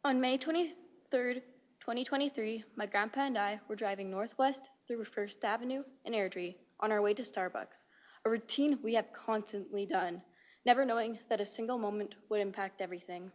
On May 23rd, 2023, my grandpa and I were driving northwest through First Avenue and Airdrie on our way to Starbucks, a routine we have constantly done, never knowing that a single moment would impact everything.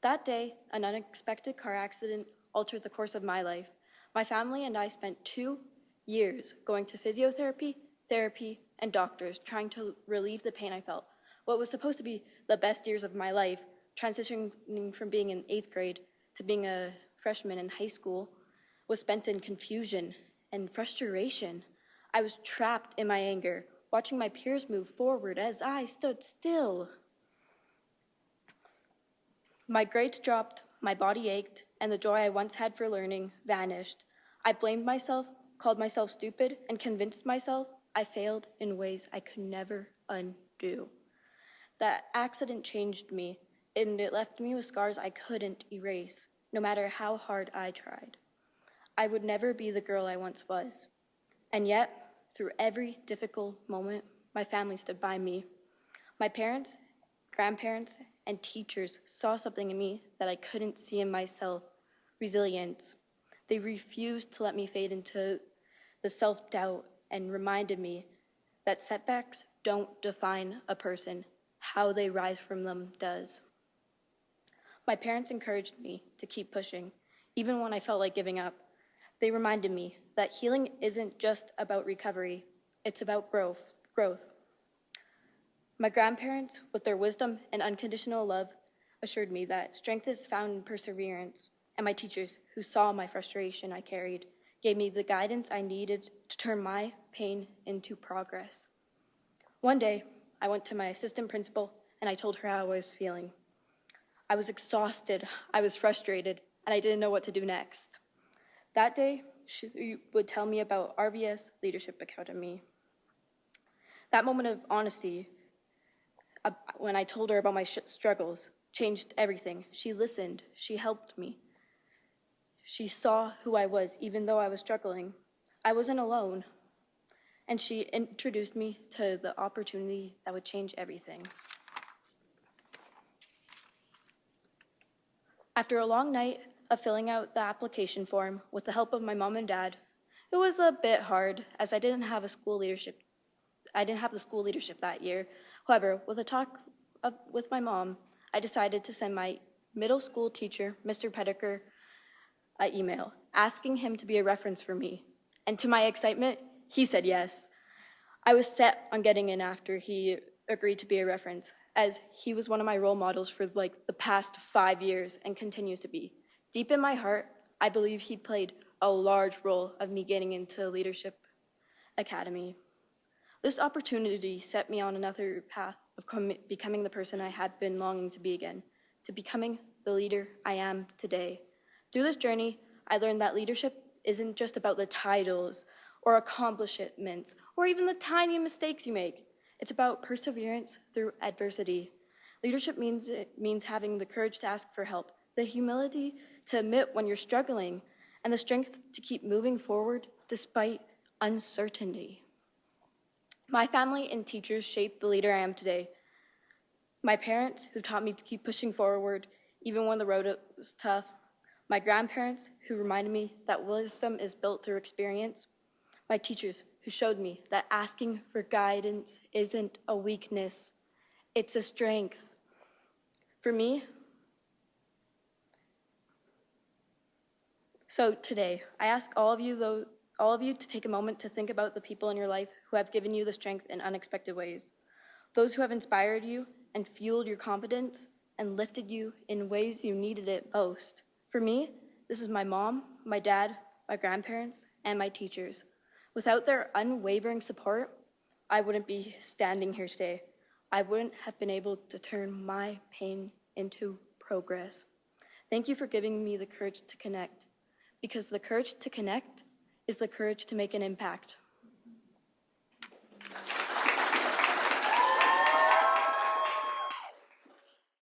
That day, an unexpected car accident altered the course of my life. My family and I spent 2 years going to physiotherapy, therapy, and doctors trying to relieve the pain I felt. What was supposed to be the best years of my life, transitioning from being in 8th grade to being a freshman in high school, was spent in confusion and frustration. I was trapped in my anger, watching my peers move forward as I stood still. My grades dropped, my body ached, and the joy I once had for learning vanished. I blamed myself, called myself stupid, and convinced myself I failed in ways I could never undo. That accident changed me, and it left me with scars I couldn't erase, no matter how hard I tried. I would never be the girl I once was. And yet, through every difficult moment, my family stood by me. My parents, grandparents, and teachers saw something in me that I couldn't see in myself: resilience. They refused to let me fade into the self-doubt and reminded me that setbacks don't define a person. How they rise from them does. My parents encouraged me to keep pushing, even when I felt like giving up. They reminded me that healing isn't just about recovery, it's about growth. My grandparents, with their wisdom and unconditional love, assured me that strength is found in perseverance, and my teachers, who saw my frustration I carried, gave me the guidance I needed to turn my pain into progress. One day, I went to my assistant principal and I told her how I was feeling. I was exhausted, I was frustrated, and I didn't know what to do next. That day, she would tell me about RVS Leadership Academy. That moment of honesty, when I told her about my struggles, changed everything. She listened, she helped me. She saw who I was, even though I was struggling. I wasn't alone. And she introduced me to the opportunity that would change everything. After a long night of filling out the application form with the help of my mom and dad, it was a bit hard as I didn't have the school leadership that year. However, with a talk with my mom, I decided to send my middle school teacher, Mr. Pettiker, an email asking him to be a reference for me. And to my excitement, he said yes. I was set on getting in after he agreed to be a reference, as he was one of my role models for the past 5 years and continues to be. Deep in my heart, I believe he played a large role of me getting into Leadership Academy. This opportunity set me on another path of becoming the person I had been longing to be again, to becoming the leader I am today. Through this journey, I learned that leadership isn't just about the titles or accomplishments or even the tiny mistakes you make. It's about perseverance through adversity. Leadership means having the courage to ask for help, the humility to admit when you're struggling, and the strength to keep moving forward despite uncertainty. My family and teachers shaped the leader I am today. My parents, who taught me to keep pushing forward even when the road was tough. My grandparents, who reminded me that wisdom is built through experience. My teachers, who showed me that asking for guidance isn't a weakness, it's a strength. For me, so today, I ask all of you to take a moment to think about the people in your life who have given you the strength in unexpected ways. Those who have inspired you and fueled your confidence and lifted you in ways you needed it most. For me, this is my mom, my dad, my grandparents, and my teachers. Without their unwavering support, I wouldn't be standing here today. I wouldn't have been able to turn my pain into progress. Thank you for giving me the courage to connect, because the courage to connect is the courage to make an impact.